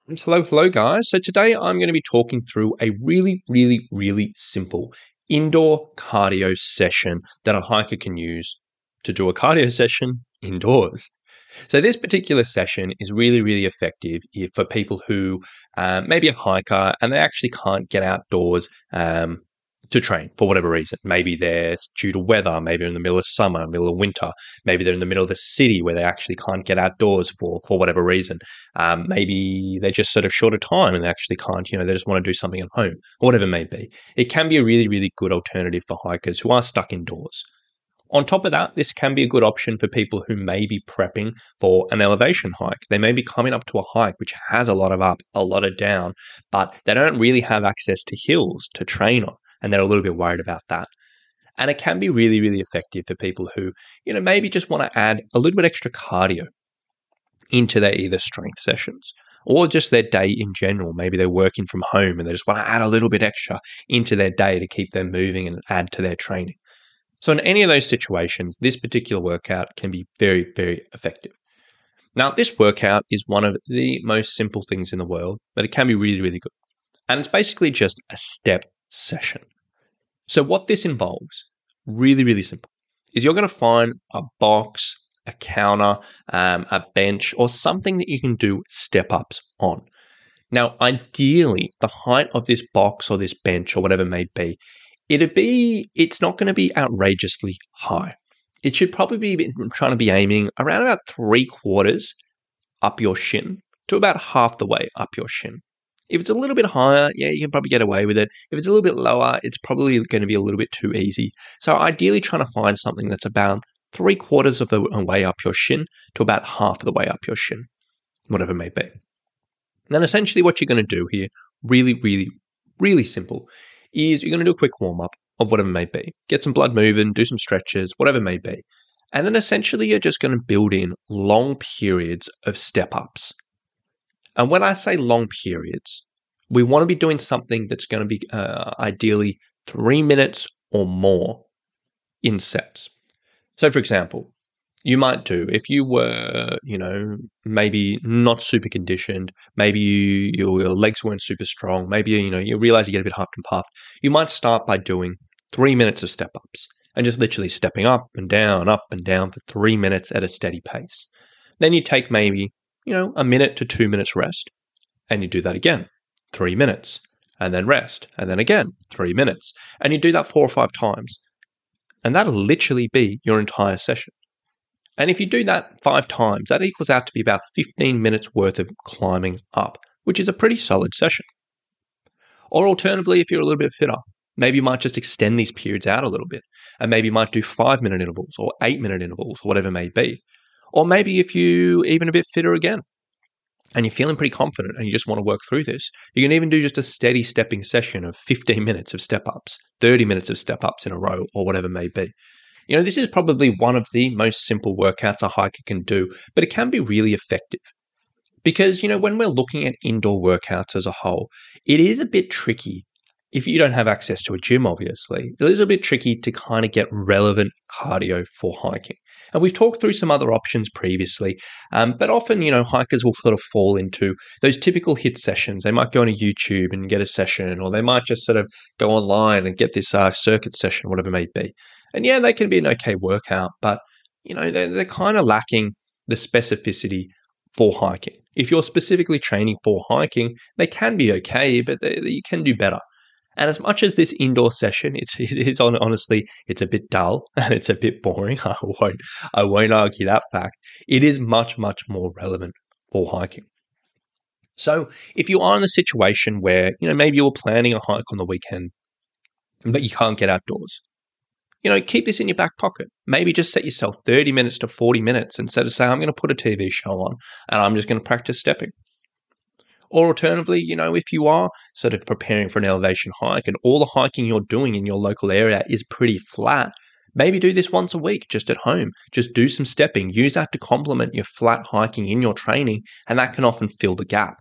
Hello, guys. So today I'm going to be talking through a really simple indoor cardio session that a hiker can use to do a cardio session indoors. So this particular session is really effective for people who maybe a hiker and they actually can't get outdoors to train for whatever reason. Maybe they're due to weather, maybe they're in the middle of summer, middle of winter, maybe they're in the middle of a city where they actually can't get outdoors for whatever reason. Maybe they're just sort of short of time and they actually can't, they just want to do something at home, or whatever it may be. It can be a really good alternative for hikers who are stuck indoors. On top of that, this can be a good option for people who may be prepping for an elevation hike. They may be coming up to a hike which has a lot of up, a lot of down, but they don't really have access to hills to train on, and they're a little bit worried about that. And it can be really effective for people who, maybe just want to add a little bit extra cardio into their either strength sessions or just their day in general. Maybe they're working from home and they just want to add a little bit extra into their day to keep them moving and add to their training. So in any of those situations, this particular workout can be very effective. Now, this workout is one of the most simple things in the world, but it can be really good. And it's basically just a step session. So what this involves, really simple, is you're going to find a box, a counter, a bench, or something that you can do step-ups on. Now, ideally, the height of this box or this bench or whatever it may be, it's not going to be outrageously high. It should probably be trying to be aiming around about 3/4 up your shin to about half the way up your shin. If it's a little bit higher, yeah, you can probably get away with it. If it's a little bit lower, it's probably going to be a little bit too easy. So ideally trying to find something that's about 3/4 of the way up your shin to about half of the way up your shin, whatever it may be. Then essentially what you're going to do here, really simple, is you're going to do a quick warm-up of whatever it may be. Get some blood moving, do some stretches, whatever it may be. And then essentially you're just going to build in long periods of step-ups. And when I say long periods, we want to be doing something that's going to be ideally 3 minutes or more in sets. So for example, you might do, if you were, maybe not super conditioned, maybe your legs weren't super strong, maybe, you realize you get a bit huffed and puffed, you might start by doing 3 minutes of step-ups and just literally stepping up and down for 3 minutes at a steady pace. Then you take maybe, a minute to 2 minutes rest, and you do that again, 3 minutes, and then rest, and then again, 3 minutes. And you do that 4 or 5 times. And that'll literally be your entire session. And if you do that 5 times, that equals out to be about 15 minutes worth of climbing up, which is a pretty solid session. Or alternatively, if you're a little bit fitter, maybe you might just extend these periods out a little bit, and maybe you might do 5-minute intervals or 8-minute intervals, or whatever it may be. Or maybe if you even a bit fitter again, and you're feeling pretty confident and you just want to work through this, you can even do just a steady stepping session of 15 minutes of step-ups, 30 minutes of step-ups in a row, or whatever it may be. This is probably one of the most simple workouts a hiker can do, but it can be really effective. Because, when we're looking at indoor workouts as a whole, it is a bit tricky. If you don't have access to a gym, obviously, it is a bit tricky to kind of get relevant cardio for hiking. And we've talked through some other options previously, but often, hikers will sort of fall into those typical HIIT sessions. They might go on YouTube and get a session, or they might just sort of go online and get this circuit session, whatever it may be. And yeah, they can be an okay workout, but, they're kind of lacking the specificity for hiking. If you're specifically training for hiking, they can be okay, but you can do better. And as much as this indoor session, honestly, it's a bit dull and it's a bit boring. I won't argue that fact. It is much more relevant for hiking. So if you are in a situation where, maybe you're planning a hike on the weekend, but you can't get outdoors, keep this in your back pocket. Maybe just set yourself 30 minutes to 40 minutes instead of saying, I'm going to put a TV show on and I'm just going to practice stepping. Or alternatively, if you are sort of preparing for an elevation hike and all the hiking you're doing in your local area is pretty flat, maybe do this once a week just at home. Just do some stepping. Use that to complement your flat hiking in your training, and that can often fill the gap.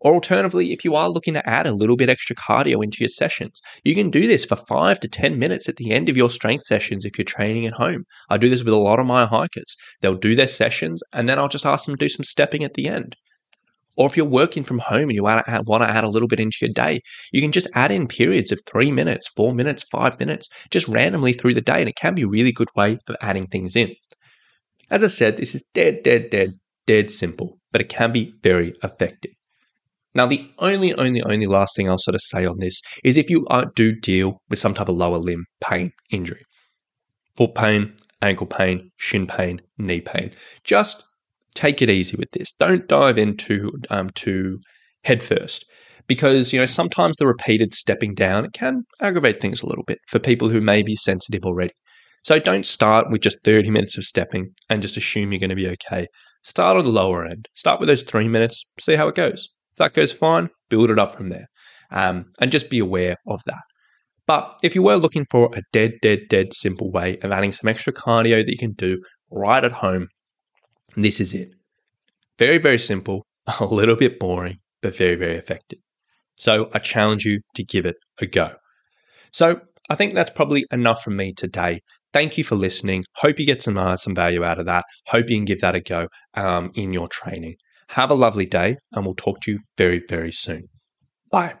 Or alternatively, if you are looking to add a little bit extra cardio into your sessions, you can do this for 5 to 10 minutes at the end of your strength sessions if you're training at home. I do this with a lot of my hikers. They'll do their sessions, and then I'll just ask them to do some stepping at the end. Or if you're working from home and you want to add a little bit into your day, you can just add in periods of 3 minutes, 4 minutes, 5 minutes, just randomly through the day. And it can be a really good way of adding things in. As I said, this is dead simple, but it can be very effective. Now, the only last thing I'll sort of say on this is if you do deal with some type of lower limb pain, injury, foot pain, ankle pain, shin pain, knee pain, just take it easy with this. Don't dive into head first, because sometimes the repeated stepping down, it can aggravate things a little bit for people who may be sensitive already. So don't start with just 30 minutes of stepping and just assume you're going to be okay. Start on the lower end. Start with those 3 minutes, see how it goes. If that goes fine, build it up from there. And just be aware of that. But if you were looking for a dead simple way of adding some extra cardio that you can do right at home, this is it. Very, very simple, a little bit boring, but very, very effective. So I challenge you to give it a go. So I think that's probably enough from me today. Thank you for listening. Hope you get some value out of that. Hope you can give that a go in your training. Have a lovely day, and we'll talk to you very, very soon. Bye.